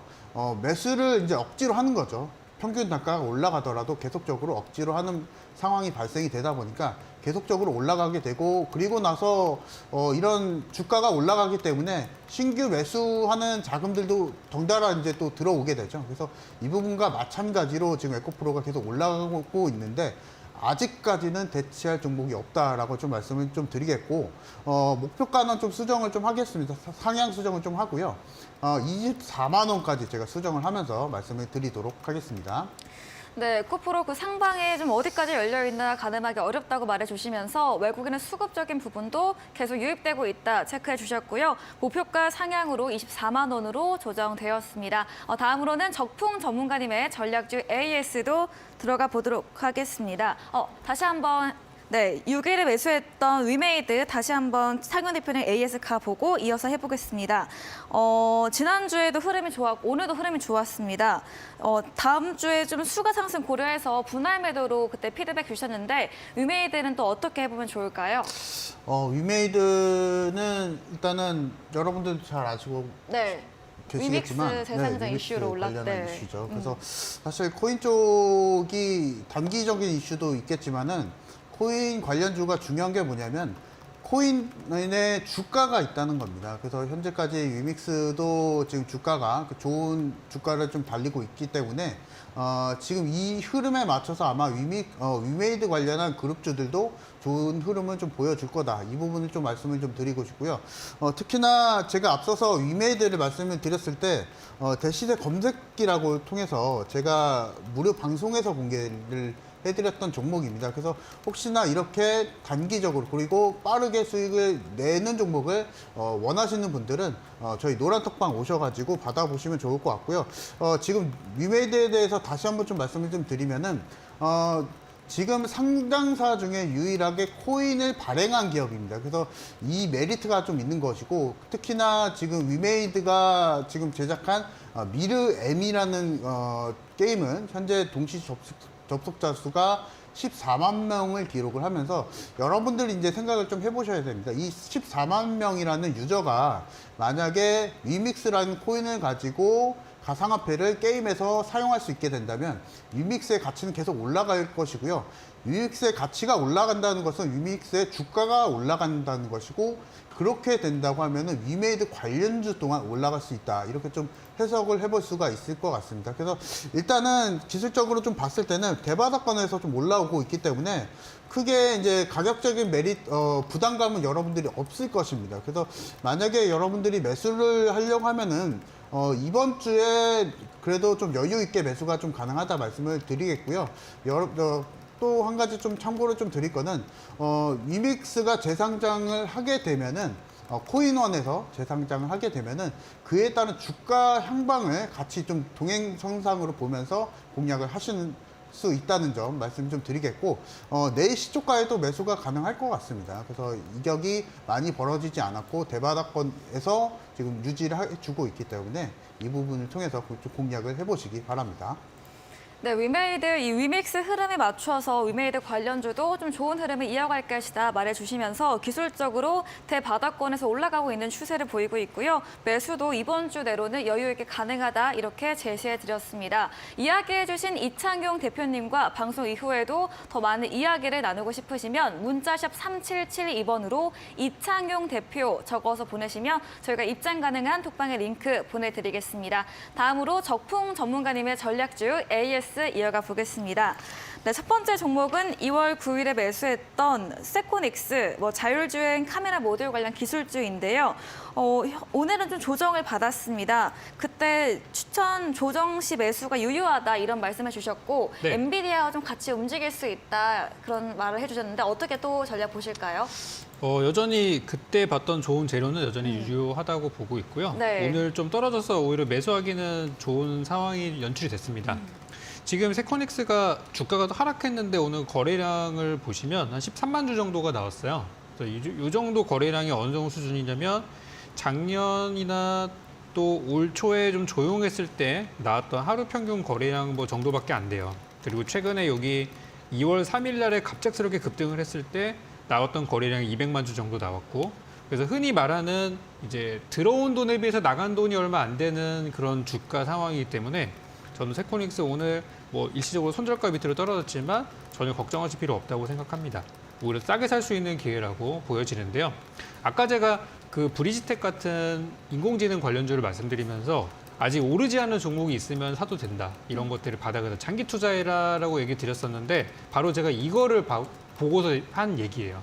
매수를 이제 억지로 하는 거죠. 평균 단가가 올라가더라도 계속적으로 억지로 하는 상황이 발생이 되다 보니까 계속적으로 올라가게 되고, 그리고 나서 이런 주가가 올라가기 때문에 신규 매수하는 자금들도 덩달아 이제 또 들어오게 되죠. 그래서 이 부분과 마찬가지로 지금 에코프로가 계속 올라가고 있는데 아직까지는 대체할 종목이 없다라고 좀 말씀을 좀 드리겠고, 목표가는 좀 수정을 좀 하겠습니다. 상향 수정을 좀 하고요. 24만 원까지 제가 수정을 하면서 말씀을 드리도록 하겠습니다. 네, 에코프로 그 상방에 좀 어디까지 열려있나 가늠하기 어렵다고 말해주시면서 외국인의 수급적인 부분도 계속 유입되고 있다 체크해 주셨고요. 목표가 상향으로 24만 원으로 조정되었습니다. 다음으로는 적풍 전문가님의 전략주 AS도 들어가 보도록 하겠습니다. 다시 한번 네, 6일에 매수했던 위메이드 다시 한번 상현 대표님 AS 가보고 이어서 해보겠습니다. 지난주에도 흐름이 좋았고 오늘도 흐름이 좋았습니다. 다음 주에 좀 수가 상승 고려해서 분할 매도로 그때 피드백 주셨는데 위메이드는 또 어떻게 해보면 좋을까요? 위메이드는 일단은 여러분들도 잘 아시고 네. 계시겠지만 위믹스 재상장 위믹스 이슈로 관련한 올랐대. 이슈죠. 그래서 사실 코인 쪽이 단기적인 이슈도 있겠지만은 코인 관련주가 중요한 게 뭐냐면 코인의 주가가 있다는 겁니다. 그래서 현재까지 위믹스도 지금 주가가 좋은 주가를 좀 달리고 있기 때문에 지금 이 흐름에 맞춰서 아마 위메이드 관련한 그룹주들도 좋은 흐름을 좀 보여줄 거다. 이 부분을 좀 말씀을 좀 드리고 싶고요. 특히나 제가 앞서서 위메이드를 말씀을 드렸을 때 대시세 검색기라고 통해서 제가 무료 방송에서 공개를 해드렸던 종목입니다. 그래서 혹시나 이렇게 단기적으로 그리고 빠르게 수익을 내는 종목을 원하시는 분들은 저희 노란톡방 오셔가지고 받아보시면 좋을 것 같고요. 지금 위메이드에 대해서 다시 한번 좀 말씀을 좀 드리면은 지금 상장사 중에 유일하게 코인을 발행한 기업입니다. 그래서 이 메리트가 좀 있는 것이고, 특히나 지금 위메이드가 지금 제작한 미르 M이라는 게임은 현재 동시 접속자 수가 14만 명을 기록을 하면서 여러분들이 이제 생각을 좀 해보셔야 됩니다. 이 14만 명이라는 유저가 만약에 위믹스라는 코인을 가지고 가상화폐를 게임에서 사용할 수 있게 된다면 위믹스의 가치는 계속 올라갈 것이고요. 위믹스의 가치가 올라간다는 것은 위믹스의 주가가 올라간다는 것이고, 그렇게 된다고 하면은 위메이드 관련주 동안 올라갈 수 있다. 이렇게 좀 해석을 해볼 수가 있을 것 같습니다. 그래서 일단은 기술적으로 좀 봤을 때는 대바닥권에서 좀 올라오고 있기 때문에 크게 이제 가격적인 부담감은 여러분들이 없을 것입니다. 그래서 만약에 여러분들이 매수를 하려고 하면은 이번 주에 그래도 좀 여유 있게 매수가 좀 가능하다 말씀을 드리겠고요. 또 한 가지 좀 참고를 좀 드릴 거는 위믹스가 재상장을 하게 되면은 코인원에서 재상장을 하게 되면은 그에 따른 주가 향방을 같이 좀 동행성상으로 보면서 공략을 하시는 수 있다는 점 말씀 좀 드리겠고, 내일 시초가에도 매수가 가능할 것 같습니다. 그래서 이격이 많이 벌어지지 않았고 대바닥권에서 지금 유지를 해주고 있기 때문에 이 부분을 통해서 공략을 해보시기 바랍니다. 네, 위메이드 이 위믹스 흐름에 맞춰서 위메이드 관련주도 좀 좋은 흐름을 이어갈 것이다 말해주시면서 기술적으로 대바닥권에서 올라가고 있는 추세를 보이고 있고요. 매수도 이번 주 내로는 여유 있게 가능하다 이렇게 제시해드렸습니다. 이야기해주신 이창용 대표님과 방송 이후에도 더 많은 이야기를 나누고 싶으시면 문자샵 3772번으로 이창용 대표 적어서 보내시면 저희가 입장 가능한 톡방의 링크 보내드리겠습니다. 다음으로 적풍 전문가님의 전략주 AS 이어가 보겠습니다. 네, 첫 번째 종목은 2월 9일에 매수했던 세코닉스 자율주행 카메라 모듈 관련 기술주인데요. 오늘은 좀 조정을 받았습니다. 그때 추천 조정 시 매수가 유효하다 이런 말씀을 주셨고 네. 엔비디아와 좀 같이 움직일 수 있다 그런 말을 해주셨는데 어떻게 또 전략 보실까요? 여전히 그때 봤던 좋은 재료는 여전히 유효하다고 보고 있고요. 네. 오늘 좀 떨어져서 오히려 매수하기는 좋은 상황이 연출이 됐습니다. 지금 세코닉스가 주가가 하락했는데 오늘 거래량을 보시면 한 13만 주 정도가 나왔어요. 그래서 이 정도 거래량이 어느 정도 수준이냐면 작년이나 또 올 초에 좀 조용했을 때 나왔던 하루 평균 거래량 정도밖에 안 돼요. 그리고 최근에 여기 2월 3일 날에 갑작스럽게 급등을 했을 때 나왔던 거래량이 200만 주 정도 나왔고, 그래서 흔히 말하는 이제 들어온 돈에 비해서 나간 돈이 얼마 안 되는 그런 주가 상황이기 때문에 저는 세코닉스 오늘 일시적으로 손절가 밑으로 떨어졌지만 전혀 걱정하실 필요 없다고 생각합니다. 오히려 싸게 살 수 있는 기회라고 보여지는데요. 아까 제가 그 브리지텍 같은 인공지능 관련주를 말씀드리면서 아직 오르지 않은 종목이 있으면 사도 된다. 이런 것들을 바닥에서 장기 투자해라라고 얘기 드렸었는데 바로 제가 이거를 보고서 한 얘기예요.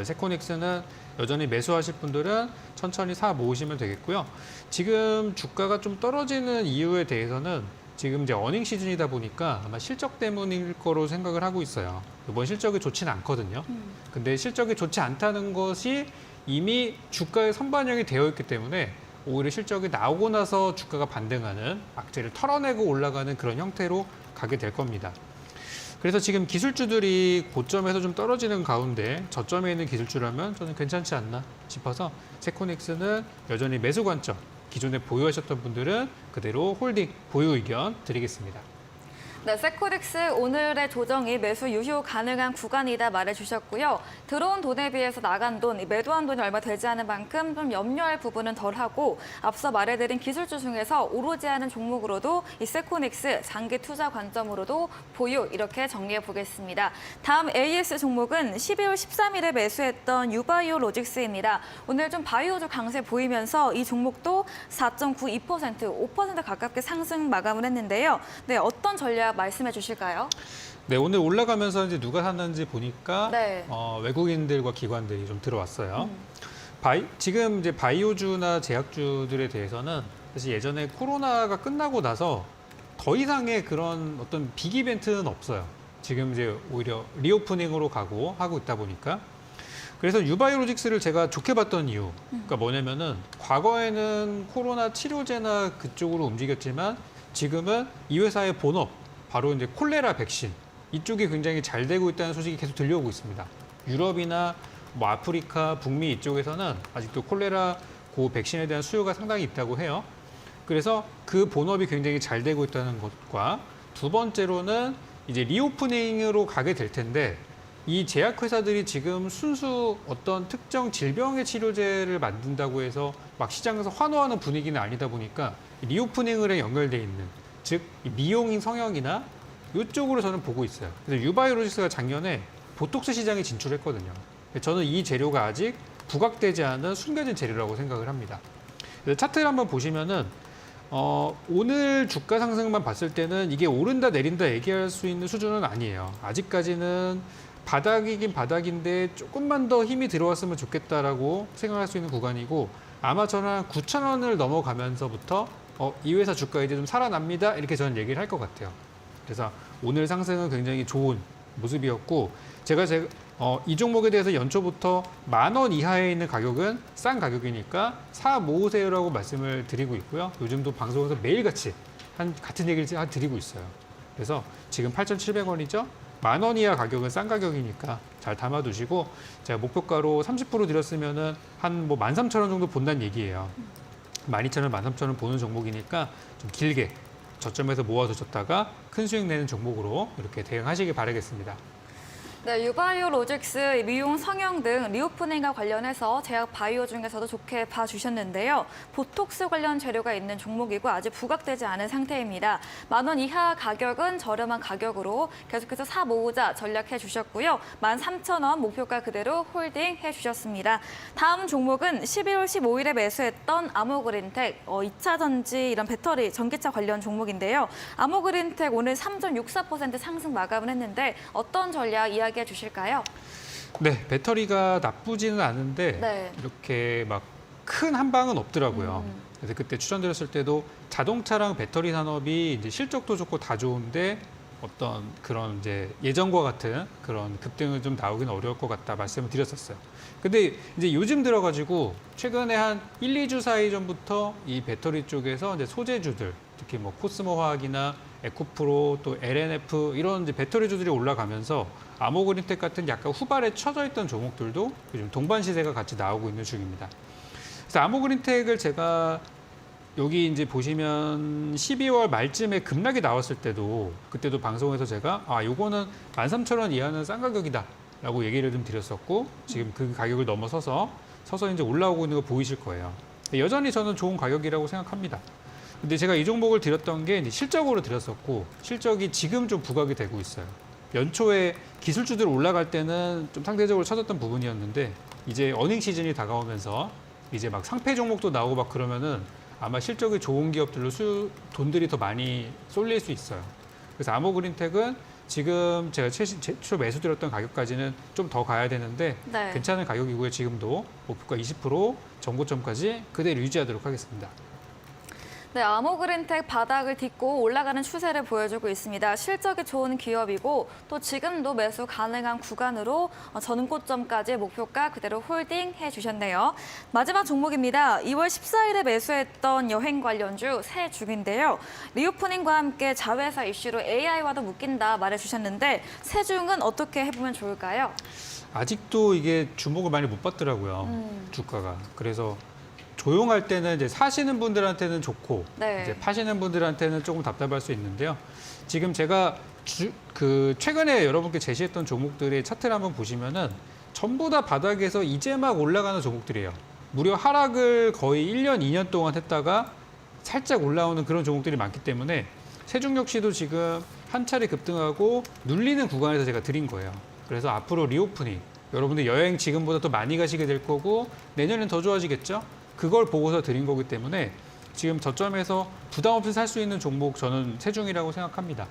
세코닉스는 여전히 매수하실 분들은 천천히 사 모으시면 되겠고요. 지금 주가가 좀 떨어지는 이유에 대해서는 지금 이제 어닝 시즌이다 보니까 아마 실적 때문일 거로 생각을 하고 있어요. 이번 실적이 좋지는 않거든요. 근데 실적이 좋지 않다는 것이 이미 주가에 선반영이 되어 있기 때문에 오히려 실적이 나오고 나서 주가가 반등하는 악재를 털어내고 올라가는 그런 형태로 가게 될 겁니다. 그래서 지금 기술주들이 고점에서 좀 떨어지는 가운데 저점에 있는 기술주라면 저는 괜찮지 않나 싶어서 세코닉스는 여전히 매수 관점, 기존에 보유하셨던 분들은 그대로 홀딩, 보유 의견 드리겠습니다. 네, 세코닉스 오늘의 조정이 매수 유효 가능한 구간이다 말해주셨고요. 들어온 돈에 비해서 나간 돈, 매도한 돈이 얼마 되지 않은 만큼 좀 염려할 부분은 덜하고 앞서 말해드린 기술주 중에서 오르지 않은 종목으로도 이 세코닉스 장기 투자 관점으로도 보유 이렇게 정리해 보겠습니다. 다음 AS 종목은 12월 13일에 매수했던 유바이오 로직스입니다. 오늘 좀 바이오주 강세 보이면서 이 종목도 4.92%, 5% 가깝게 상승 마감을 했는데요. 네, 어떤 전략 말씀해 주실까요? 네, 오늘 올라가면서 이제 누가 샀는지 보니까 네. 외국인들과 기관들이 좀 들어왔어요. 지금 이제 바이오주나 제약주들에 대해서는 사실 예전에 코로나가 끝나고 나서 더 이상의 그런 어떤 빅 이벤트는 없어요. 지금 이제 오히려 리오프닝으로 하고 있다 보니까. 그래서 유바이오로직스를 제가 좋게 봤던 이유, 그러니까 뭐냐면은 과거에는 코로나 치료제나 그쪽으로 움직였지만 지금은 이 회사의 본업, 바로 이제 콜레라 백신 이쪽이 굉장히 잘 되고 있다는 소식이 계속 들려오고 있습니다. 유럽이나 아프리카, 북미 이쪽에서는 아직도 콜레라 그 백신에 대한 수요가 상당히 있다고 해요. 그래서 그 본업이 굉장히 잘 되고 있다는 것과 두 번째로는 이제 리오프닝으로 가게 될 텐데 이 제약회사들이 지금 순수 어떤 특정 질병의 치료제를 만든다고 해서 막 시장에서 환호하는 분위기는 아니다 보니까 리오프닝에 연결돼 있는 즉 미용인 성형이나 이쪽으로 저는 보고 있어요. 그래서 유바이오로직스가 작년에 보톡스 시장에 진출했거든요. 저는 이 재료가 아직 부각되지 않은 숨겨진 재료라고 생각을 합니다. 그래서 차트를 한번 보시면은 오늘 주가 상승만 봤을 때는 이게 오른다 내린다 얘기할 수 있는 수준은 아니에요. 아직까지는 바닥이긴 바닥인데 조금만 더 힘이 들어왔으면 좋겠다라고 생각할 수 있는 구간이고 아마 저는 9,000원을 넘어가면서부터 이 회사 주가 이제 좀 살아납니다. 이렇게 저는 얘기를 할 것 같아요. 그래서 오늘 상승은 굉장히 좋은 모습이었고 제가 이 종목에 대해서 연초부터 10,000원 이하에 있는 가격은 싼 가격이니까 사 모으세요라고 말씀을 드리고 있고요. 요즘도 방송에서 매일같이 같은 얘기를 드리고 있어요. 그래서 지금 8,700원이죠. 10,000원 이하 가격은 싼 가격이니까 잘 담아두시고 제가 목표가로 30% 드렸으면은 한 13,000원 정도 본다는 얘기예요. 12,000원, 13,000원 보는 종목이니까 좀 길게 저점에서 모아두셨다가 큰 수익 내는 종목으로 이렇게 대응하시길 바라겠습니다. 네, 유바이오 로직스, 미용 성형 등 리오프닝과 관련해서 제약 바이오 중에서도 좋게 봐주셨는데요. 보톡스 관련 재료가 있는 종목이고 아직 부각되지 않은 상태입니다. 10,000원 이하 가격은 저렴한 가격으로 계속해서 사 모으자 전략해 주셨고요. 13,000원 목표가 그대로 홀딩해 주셨습니다. 다음 종목은 12월 15일에 매수했던 아모그린텍, 2차 전지 이런 배터리, 전기차 관련 종목인데요. 아모그린텍 오늘 3.64% 상승 마감을 했는데 어떤 전략 이야기해 주실까요? 네, 배터리가 나쁘지는 않은데 네. 이렇게 막 큰 한 방은 없더라고요. 그래서 그때 추천드렸을 때도 자동차랑 배터리 산업이 이제 실적도 좋고 다 좋은데 어떤 그런 이제 예전과 같은 그런 급등은 좀 나오기는 어려울 것 같다 말씀을 드렸었어요. 근데 이제 요즘 들어가지고 최근에 한 1, 2주 사이 전부터 이 배터리 쪽에서 이제 소재주들, 특히 뭐 코스모 화학이나 에코프로 또 LNF 이런 이제 배터리주들이 올라가면서 아모그린텍 같은 약간 후발에 처져 있던 종목들도 요즘 동반 시세가 같이 나오고 있는 중입니다. 그래서 아모그린텍을 제가 여기 이제 보시면 12월 말쯤에 급락이 나왔을 때도 그때도 방송에서 제가 요거는 13,000원 이하는 싼 가격이다 라고 얘기를 좀 드렸었고 지금 그 가격을 넘어서서 이제 올라오고 있는 거 보이실 거예요. 여전히 저는 좋은 가격이라고 생각합니다. 근데 제가 이 종목을 드렸던 게 이제 실적으로 드렸었고 실적이 지금 좀 부각이 되고 있어요. 연초에 기술주들 올라갈 때는 좀 상대적으로 쳐졌던 부분이었는데 이제 어닝 시즌이 다가오면서 이제 막 상패 종목도 나오고 막 그러면은 아마 실적이 좋은 기업들로 돈들이 더 많이 쏠릴 수 있어요. 그래서 아모그린텍은 지금 제가 최초 매수 드렸던 가격까지는 좀 더 가야 되는데 네. 괜찮은 가격이고요. 지금도 목표가 20% 정고점까지 그대로 유지하도록 하겠습니다. 네, 아모그린텍 바닥을 딛고 올라가는 추세를 보여주고 있습니다. 실적이 좋은 기업이고 또 지금도 매수 가능한 구간으로 전고점까지 목표가 그대로 홀딩해 주셨네요. 마지막 종목입니다. 2월 14일에 매수했던 여행 관련주 새 중인데요. 리오프닝과 함께 자회사 이슈로 AI와도 묶인다 말해주셨는데 새 중은 어떻게 해보면 좋을까요? 아직도 이게 주목을 많이 못 받더라고요. 주가가. 그래서 조용할 때는 이제 사시는 분들한테는 좋고 네. 이제 파시는 분들한테는 조금 답답할 수 있는데요. 지금 제가 최근에 여러분께 제시했던 종목들의 차트를 한번 보시면은 전부 다 바닥에서 이제 막 올라가는 종목들이에요. 무려 하락을 거의 1년, 2년 동안 했다가 살짝 올라오는 그런 종목들이 많기 때문에 세중 역시도 지금 한 차례 급등하고 눌리는 구간에서 제가 드린 거예요. 그래서 앞으로 리오프닝, 여러분들 여행 지금보다 더 많이 가시게 될 거고 내년엔 더 좋아지겠죠? 그걸 보고서 드린 거기 때문에 지금 저점에서 부담 없이 살 수 있는 종목 저는 세중이라고 생각합니다.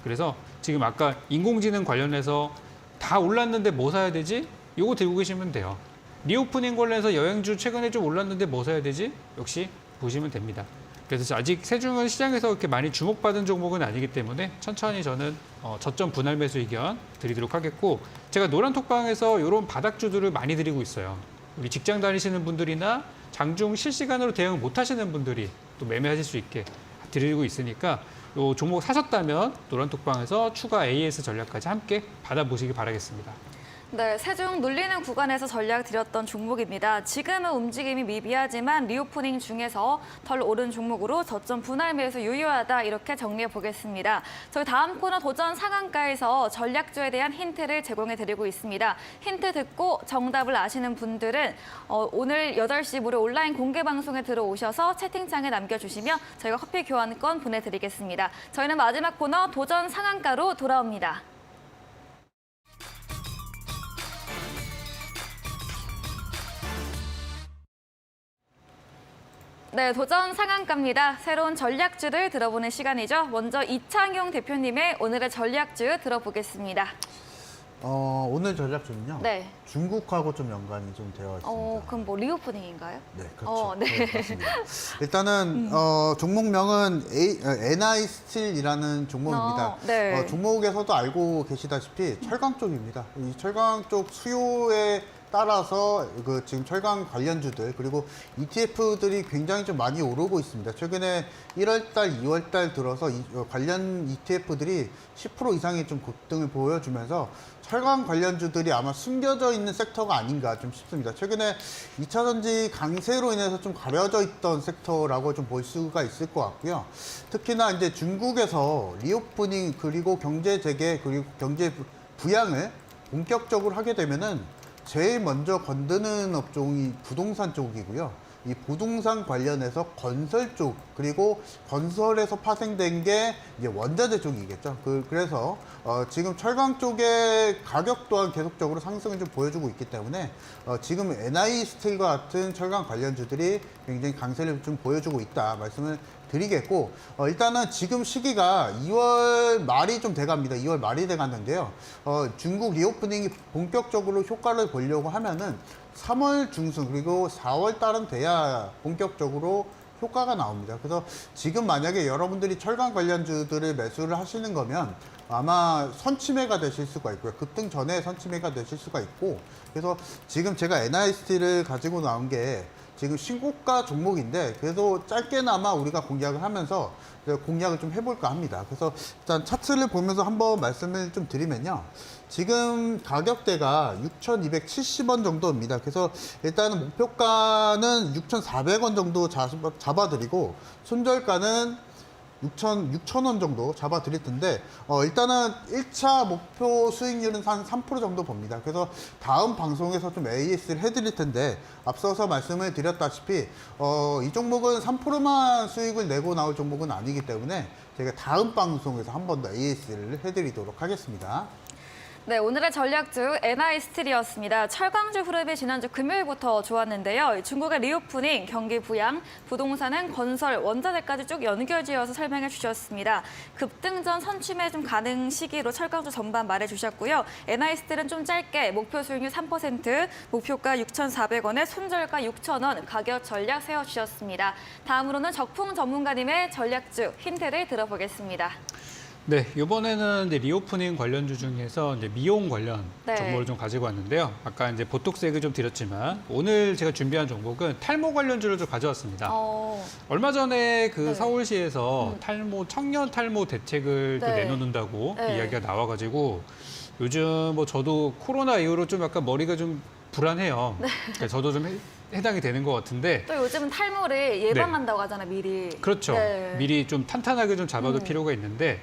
그래서 지금 아까 인공지능 관련해서 다 올랐는데 뭐 사야 되지? 요거 들고 계시면 돼요. 리오프닝 관련해서 여행주 최근에 좀 올랐는데 뭐 사야 되지? 역시 보시면 됩니다. 그래서 아직 세중은 시장에서 그렇게 많이 주목받은 종목은 아니기 때문에 천천히 저는 저점 분할 매수 의견 드리도록 하겠고 제가 노란톡방에서 이런 바닥주들을 많이 드리고 있어요. 우리 직장 다니시는 분들이나 장중 실시간으로 대응 못 하시는 분들이 또 매매하실 수 있게 드리고 있으니까 요 종목 사셨다면 노란톡방에서 추가 AS 전략까지 함께 받아보시기 바라겠습니다. 네, 세중 눌리는 구간에서 전략 드렸던 종목입니다. 지금은 움직임이 미비하지만 리오프닝 중에서 덜 오른 종목으로 저점 분할 매수 유효하다 이렇게 정리해 보겠습니다. 저희 다음 코너 도전 상한가에서 전략주에 대한 힌트를 제공해 드리고 있습니다. 힌트 듣고 정답을 아시는 분들은 오늘 8시 무료 온라인 공개 방송에 들어오셔서 채팅창에 남겨주시면 저희가 커피 교환권 보내드리겠습니다. 저희는 마지막 코너 도전 상한가로 돌아옵니다. 네, 도전 상한가입니다. 새로운 전략주를 들어보는 시간이죠. 먼저 이창용 대표님의 오늘의 전략주 들어보겠습니다. 오늘 전략주는요. 네. 중국하고 좀 연관이 좀 되어 있습니다. 그럼 뭐 리오프닝인가요? 네, 그렇죠. 네. 네, 맞습니다. 일단은 종목명은 NI 스틸이라는 종목입니다. 네. 종목에서도 알고 계시다시피 철강 쪽입니다. 이 철강 쪽 수요에 따라서 그 지금 철강 관련주들 그리고 ETF들이 굉장히 좀 많이 오르고 있습니다. 최근에 1월달, 2월달 들어서 관련 ETF들이 10% 이상의 좀 급등을 보여주면서 철강 관련주들이 아마 숨겨져 있는 섹터가 아닌가 좀 싶습니다. 최근에 2차 전지 강세로 인해서 좀 가려져 있던 섹터라고 좀 볼 수가 있을 것 같고요. 특히나 이제 중국에서 리오프닝 그리고 경제 재개 그리고 경제 부양을 본격적으로 하게 되면은 제일 먼저 건드는 업종이 부동산 쪽이고요. 이 부동산 관련해서 건설 쪽 그리고 건설에서 파생된 게 이제 원자재 쪽이겠죠. 그래서 지금 철강 쪽의 가격 또한 계속적으로 상승을 좀 보여주고 있기 때문에 지금 NI 스틸과 같은 철강 관련주들이 굉장히 강세를 좀 보여주고 있다 말씀을 드리겠고 일단은 지금 시기가 2월 말이 좀 돼갑니다. 2월 말이 돼갔는데요. 중국 리오프닝이 본격적으로 효과를 보려고 하면은 3월 중순 그리고 4월 달은 돼야 본격적으로 효과가 나옵니다. 그래서 지금 만약에 여러분들이 철강 관련주들을 매수를 하시는 거면 아마 선침해가 되실 수가 있고요. 급등 전에 선침해가 되실 수가 있고 그래서 지금 제가 NIST를 가지고 나온 게 지금 신고가 종목인데 그래도 짧게나마 우리가 공략을 하면서 공략을 좀 해볼까 합니다. 그래서 일단 차트를 보면서 한번 말씀을 좀 드리면요. 지금 가격대가 6,270원 정도입니다. 그래서 일단은 목표가는 6,400원 정도 잡아드리고 손절가는 6,000원 정도 잡아드릴 텐데 일단은 1차 목표 수익률은 한 3% 정도 봅니다. 그래서 다음 방송에서 좀 AS를 해드릴 텐데 앞서서 말씀을 드렸다시피 이 종목은 3%만 수익을 내고 나올 종목은 아니기 때문에 제가 다음 방송에서 한 번 더 AS를 해드리도록 하겠습니다. 네, 오늘의 전략주 NI스틸이었습니다. 철강주 흐름이 지난주 금요일부터 좋았는데요. 중국의 리오프닝, 경기 부양, 부동산은 건설, 원자재까지 쭉 연결지어서 설명해 주셨습니다. 급등 전 선취매 좀 가능 시기로 철강주 전반 말해주셨고요. NI스틸은 좀 짧게 목표 수익률 3%, 목표가 6,400원에 손절가 6,000원, 가격 전략 세워주셨습니다. 다음으로는 적풍 전문가님의 전략주 힌트를 들어보겠습니다. 네, 이번에는 이제 리오프닝 관련주 중에서 이제 미용 관련 네. 종목을 좀 가지고 왔는데요. 아까 이제 보톡스 얘기 좀 드렸지만 오늘 제가 준비한 종목은 탈모 관련주를 좀 가져왔습니다. 얼마 전에 그 네. 서울시에서 탈모 청년 탈모 대책을 또 네. 내놓는다고 네. 이야기가 나와가지고 요즘 뭐 저도 코로나 이후로 좀 약간 머리가 좀 불안해요. 그러니까 저도 좀 해당이 되는 것 같은데. 또 요즘은 탈모를 예방한다고 하잖아요, 미리. 그렇죠. 네. 미리 좀 탄탄하게 좀 잡아둘 필요가 있는데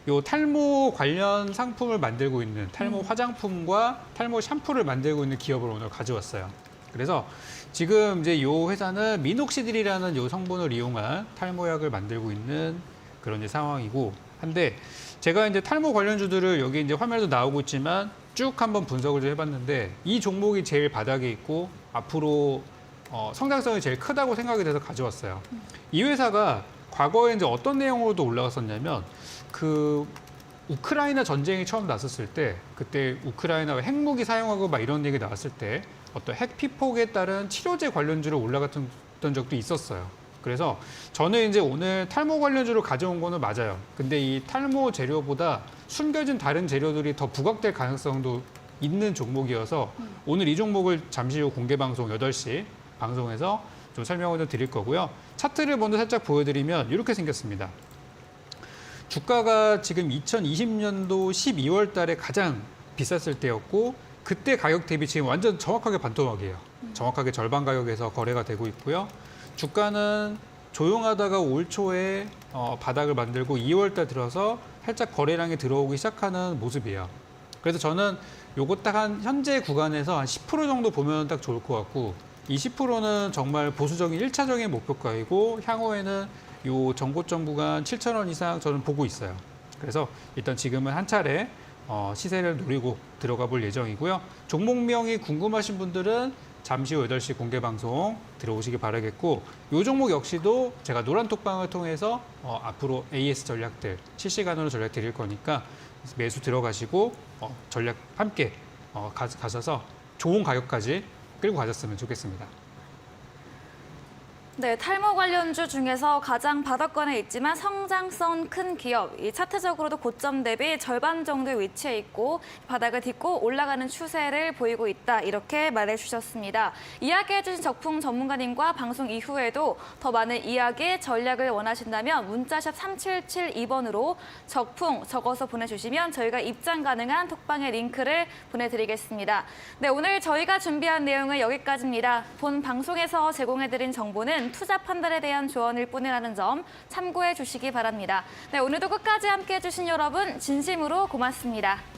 요 탈모 관련 상품을 만들고 있는 탈모 화장품과 탈모 샴푸를 만들고 있는 기업을 오늘 가져왔어요. 그래서 지금 이제 요 회사는 미녹시딜이라는 요 성분을 이용한 탈모약을 만들고 있는 그런 이제 상황이고 한데 제가 이제 탈모 관련주들을 여기 이제 화면에도 나오고 있지만 쭉 한번 분석을 좀 해봤는데 이 종목이 제일 바닥에 있고 앞으로 성장성이 제일 크다고 생각이 돼서 가져왔어요. 이 회사가 과거에 이제 어떤 내용으로도 올라갔었냐면 그 우크라이나 전쟁이 처음 났었을 때 그때 우크라이나가 핵무기 사용하고 막 이런 얘기 나왔을 때 어떤 핵 피폭에 따른 치료제 관련주로 올라갔던 적도 있었어요. 그래서 저는 이제 오늘 탈모 관련주로 가져온 거는 맞아요. 근데 이 탈모 재료보다 숨겨진 다른 재료들이 더 부각될 가능성도 있는 종목이어서 오늘 이 종목을 잠시 후 공개 방송 8시 방송에서 좀 설명을 좀 드릴 거고요. 차트를 먼저 살짝 보여드리면 이렇게 생겼습니다. 주가가 지금 2020년도 12월 달에 가장 비쌌을 때였고 그때 가격 대비 지금 완전 정확하게 반토막이에요. 정확하게 절반 가격에서 거래가 되고 있고요. 주가는 조용하다가 올 초에 바닥을 만들고 2월 달 들어서 살짝 거래량이 들어오기 시작하는 모습이에요. 그래서 저는 요거 딱 한 현재 구간에서 한 10% 정도 보면 딱 좋을 것 같고 이 10%는 정말 보수적인 1차적인 목표가이고 향후에는 요 전고점 구간 7,000원 이상 저는 보고 있어요. 그래서 일단 지금은 한 차례 시세를 노리고 들어가 볼 예정이고요. 종목명이 궁금하신 분들은 잠시 후 8시 공개 방송 들어오시기 바라겠고 이 종목 역시도 제가 노란톡방을 통해서 앞으로 AS 전략들 실시간으로 전략 드릴 거니까 매수 들어가시고 전략 함께 가셔서 좋은 가격까지 끌고 가셨으면 좋겠습니다. 네, 탈모 관련주 중에서 가장 바닥권에 있지만 성장성 큰 기업, 이 차트적으로도 고점 대비 절반 정도의 위치해 있고 바닥을 딛고 올라가는 추세를 보이고 있다, 이렇게 말해주셨습니다. 이야기해주신 적풍 전문가님과 방송 이후에도 더 많은 이야기, 전략을 원하신다면 문자샵 3772번으로 적풍 적어서 보내주시면 저희가 입장 가능한 톡방의 링크를 보내드리겠습니다. 네, 오늘 저희가 준비한 내용은 여기까지입니다. 본 방송에서 제공해드린 정보는 투자 판단에 대한 조언일 뿐이라는 점 참고해 주시기 바랍니다. 네, 오늘도 끝까지 함께해 주신 여러분 진심으로 고맙습니다.